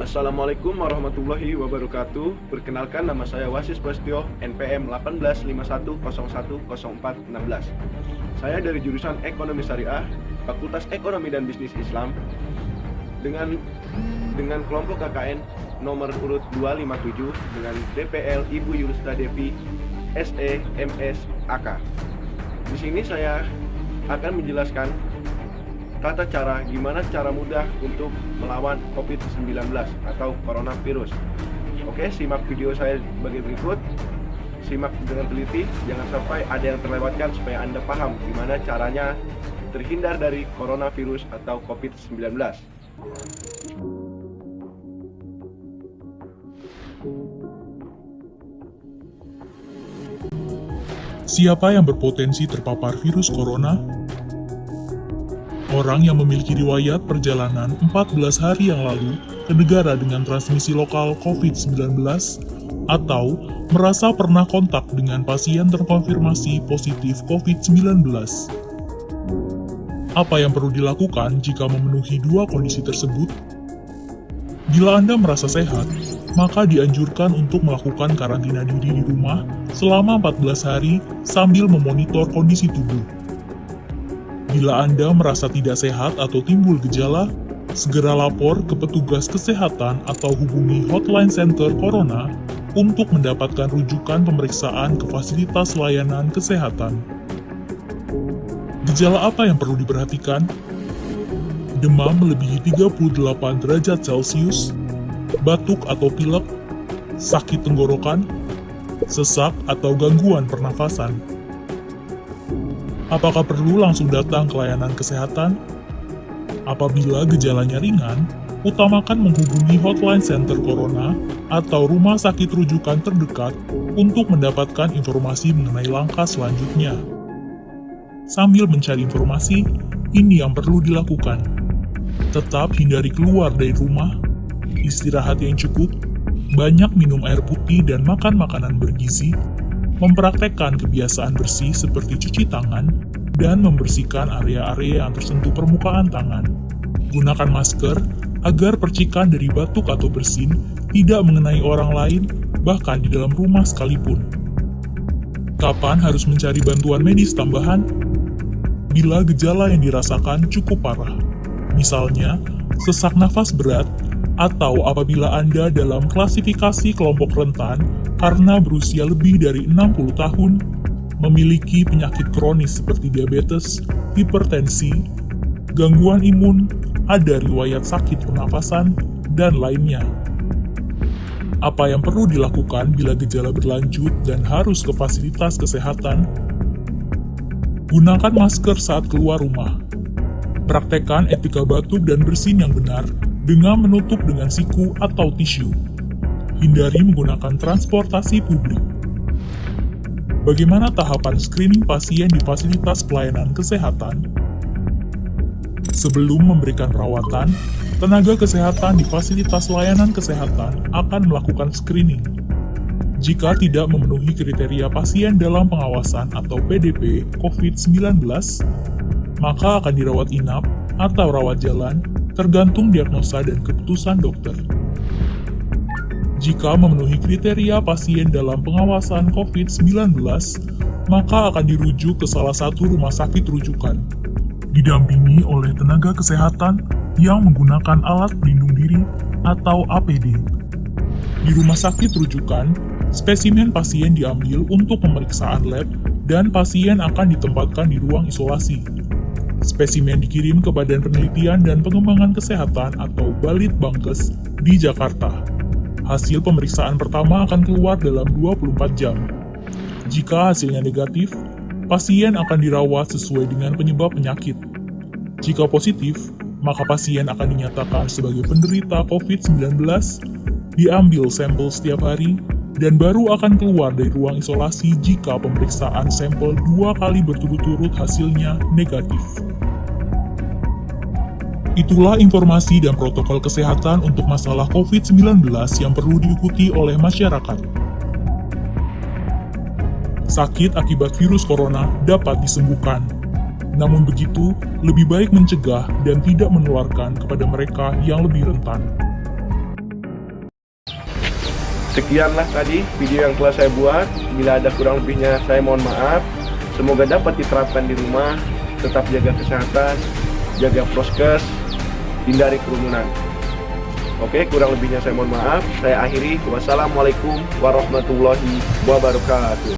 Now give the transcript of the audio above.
Assalamualaikum warahmatullahi wabarakatuh. Perkenalkan, nama saya Wasis Prasetyo, NPM 1851010416. Saya dari jurusan Ekonomi Syariah, Fakultas Ekonomi dan Bisnis Islam, dengan kelompok KKN nomor urut 257 dengan DPL Ibu Yulista Devi, SE, MS, AK. Di sini saya akan menjelaskan tata cara gimana cara mudah untuk melawan COVID-19 atau coronavirus. Oke, simak video saya sebagai berikut. Simak dengan teliti, jangan sampai ada yang terlewatkan supaya Anda paham gimana caranya terhindar dari coronavirus atau COVID-19. Siapa yang berpotensi terpapar virus corona? Orang yang memiliki riwayat perjalanan 14 hari yang lalu ke negara dengan transmisi lokal COVID-19 atau merasa pernah kontak dengan pasien terkonfirmasi positif COVID-19. Apa yang perlu dilakukan jika memenuhi dua kondisi tersebut? Bila Anda merasa sehat, maka dianjurkan untuk melakukan karantina diri di rumah selama 14 hari sambil memonitor kondisi tubuh. Bila Anda merasa tidak sehat atau timbul gejala, segera lapor ke petugas kesehatan atau hubungi hotline center Corona untuk mendapatkan rujukan pemeriksaan ke fasilitas layanan kesehatan. Gejala apa yang perlu diperhatikan? Demam melebihi 38 derajat Celcius, batuk atau pilek, sakit tenggorokan, sesak atau gangguan pernafasan. Apakah perlu langsung datang ke layanan kesehatan? Apabila gejalanya ringan, utamakan menghubungi hotline center Corona atau rumah sakit rujukan terdekat untuk mendapatkan informasi mengenai langkah selanjutnya. Sambil mencari informasi, ini yang perlu dilakukan. Tetap hindari keluar dari rumah, istirahat yang cukup, banyak minum air putih dan makan makanan bergizi, mempraktekkan kebiasaan bersih seperti cuci tangan, dan membersihkan area-area yang tersentuh permukaan tangan. Gunakan masker agar percikan dari batuk atau bersin tidak mengenai orang lain, bahkan di dalam rumah sekalipun. Kapan harus mencari bantuan medis tambahan? Bila gejala yang dirasakan cukup parah, misalnya sesak nafas berat, atau apabila Anda dalam klasifikasi kelompok rentan karena berusia lebih dari 60 tahun, memiliki penyakit kronis seperti diabetes, hipertensi, gangguan imun, ada riwayat sakit pernafasan, dan lainnya. Apa yang perlu dilakukan bila gejala berlanjut dan harus ke fasilitas kesehatan? Gunakan masker saat keluar rumah. Praktekkan etika batuk dan bersin yang benar dengan menutup dengan siku atau tisu. Hindari menggunakan transportasi publik. Bagaimana tahapan screening pasien di fasilitas pelayanan kesehatan? Sebelum memberikan perawatan, tenaga kesehatan di fasilitas layanan kesehatan akan melakukan screening. Jika tidak memenuhi kriteria pasien dalam pengawasan atau PDP COVID-19, maka akan dirawat inap atau rawat jalan, tergantung diagnosa dan keputusan dokter. Jika memenuhi kriteria pasien dalam pengawasan COVID-19, maka akan dirujuk ke salah satu rumah sakit rujukan, didampingi oleh tenaga kesehatan yang menggunakan alat pelindung diri atau APD. Di rumah sakit rujukan, spesimen pasien diambil untuk pemeriksaan lab dan pasien akan ditempatkan di ruang isolasi. Spesimen dikirim ke Badan Penelitian dan Pengembangan Kesehatan atau Balitbangkes di Jakarta. Hasil pemeriksaan pertama akan keluar dalam 24 jam. Jika hasilnya negatif, pasien akan dirawat sesuai dengan penyebab penyakit. Jika positif, maka pasien akan dinyatakan sebagai penderita COVID-19, diambil sampel setiap hari, dan baru akan keluar dari ruang isolasi jika pemeriksaan sampel 2 kali berturut-turut hasilnya negatif. Itulah informasi dan protokol kesehatan untuk masalah COVID-19 yang perlu diikuti oleh masyarakat. Sakit akibat virus corona dapat disembuhkan. Namun begitu, lebih baik mencegah dan tidak menularkan kepada mereka yang lebih rentan. Sekianlah tadi video yang telah saya buat. Bila ada kurang lebihnya saya mohon maaf. Semoga dapat diterapkan di rumah. Tetap jaga kesehatan, jaga prokes, hindari kerumunan. Oke, kurang lebihnya saya mohon maaf. Saya akhiri. Wassalamualaikum warahmatullahi wabarakatuh.